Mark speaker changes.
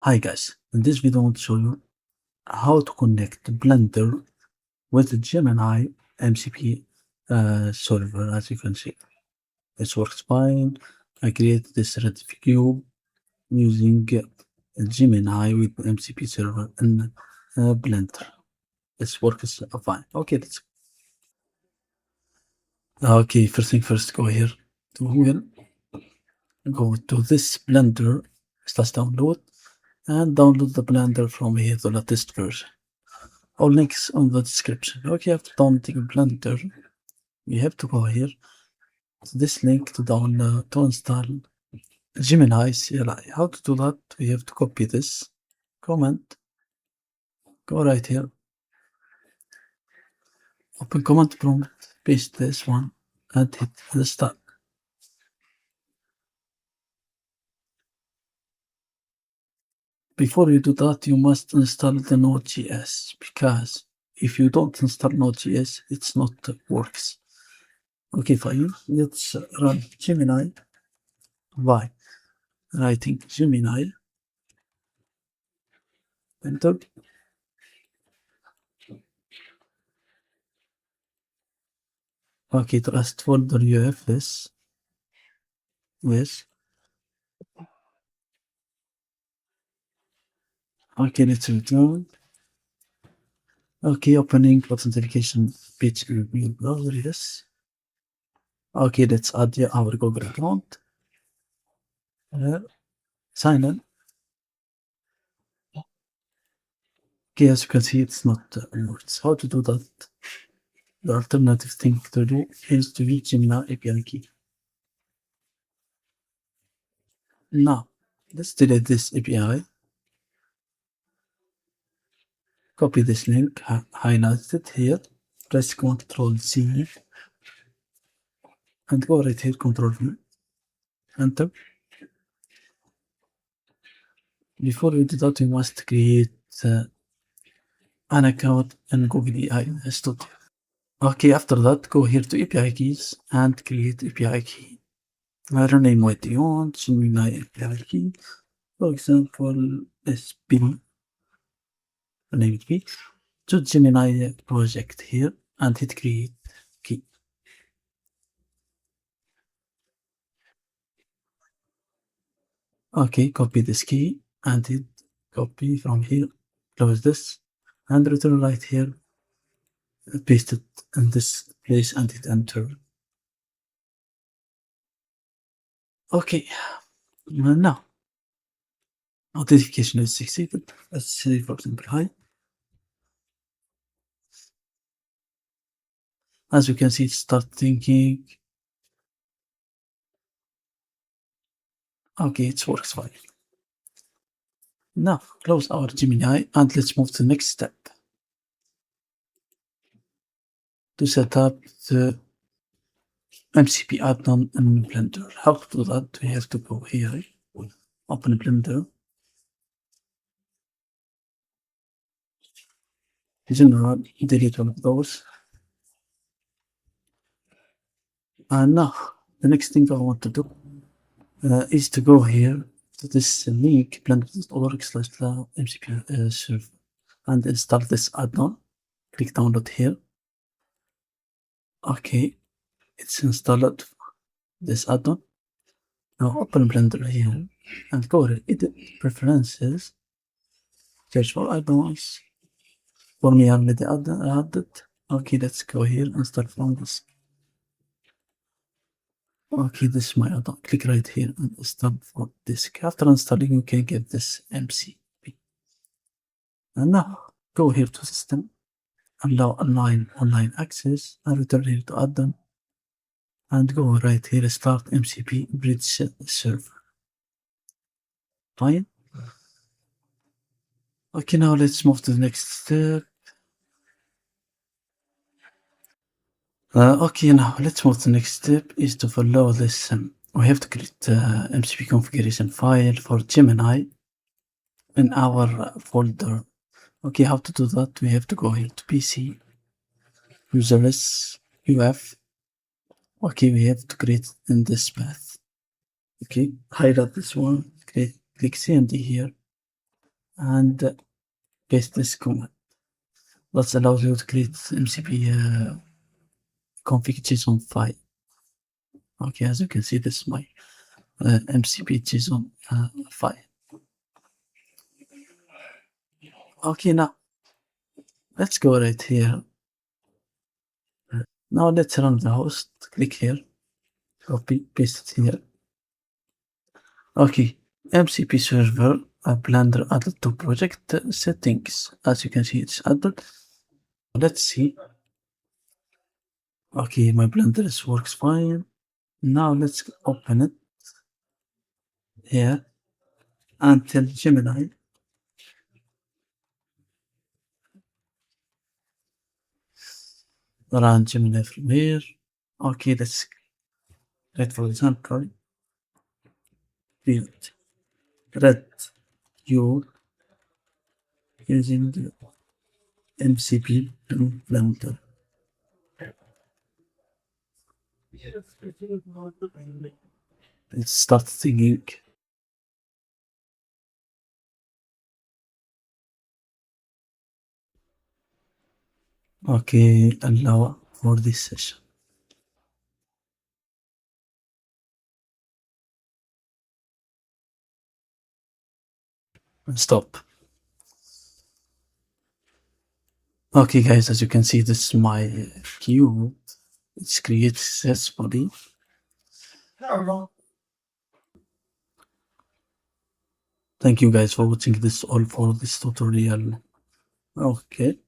Speaker 1: Hi guys, in this video I want to show you how to connect Blender with the Gemini MCP server. As you can see, it works fine. I created this red cube using Gemini with the MCP server in Blender. This works fine. Okay, first thing first, go here to Google, go to this Blender slash download, and download the Blender from here, the latest version. All links on the description. Okay, after downloading Blender, you have to go here to this link to download to install Gemini CLI. How to do that? We have to copy this comment, go right here, open command prompt, paste this one, and hit install. Before you do that, you must install the Node.js, because if you don't install Node.js, it's not works. Okay, fine. Let's run Gemini. Why? Writing Gemini. Enter. Okay, trust folder you have this. Yes. Okay, let's return. Okay, opening authentication page in your browser, yes. Okay, let's add our Google account. Sign in. Okay, as you can see, it's not words. How to do that? The alternative thing to do is to use Gemini API key. Now, let's delete this API. Copy this link, highlight it here, press Ctrl C, and go right here, Ctrl V, enter. Before we do that, we must create an account in Google AI Studio. Okay, after that, go here to API keys and create API key. Rename what you want, Gemini API key. For example, SP. Rename it P. Choose Gemini project here and hit create key. Okay, copy this key and hit copy from here. Close this and return right here. Paste it in this place and hit enter. Okay, now authentication is succeeded. Let's say, for example, hi. As you can see, it start thinking. Okay, it works fine. Now close our Gemini and let's move to the next step. To set up the MCP add-on in Blender. How to do that? We have to go here, open Blender, General, delete all of those. And now the next thing I want to do is to go here to this link, blender.org/MCP server, and install this add-on. Click download here. Okay, it's installed, this add-on. Now open Blender here and go to edit preferences, search for add-ons. For me, I already added. Okay, let's go here and start from this. Okay, this is my add-on. Click right here and install for disk. After installing, you can get this MCP. And now go here to system, allow online access, and return here to add-on. And go right here, start MCP bridge server. Fine. Okay, now let's move to the next step. Okay, now let's move to the next step is to follow this. We have to create MCP configuration file for Gemini in our folder. Okay, how to do that? We have to go here to PC, userless, UF. Okay, we have to create in this path. Okay, highlight this one, click CMD here, and paste this command. That allows you to create MCP config JSON file. Okay, as you can see, this is my MCP JSON file. Okay, now let's go right here. Now let's run the host. Click here, copy, paste it here. Okay, MCP server, Blender added to project settings. As you can see, it's added. Let's see. Okay, my Blender works fine. Now let's open it here and tell Gemini run Gemini from here. Okay, let's write, for example, build red your using the MCP in Blender. Let's start thinking. Okay, allow for this session. Stop. Okay, guys, as you can see, this is my cube. It's created successfully. Thank you guys for watching this all for this tutorial. Okay.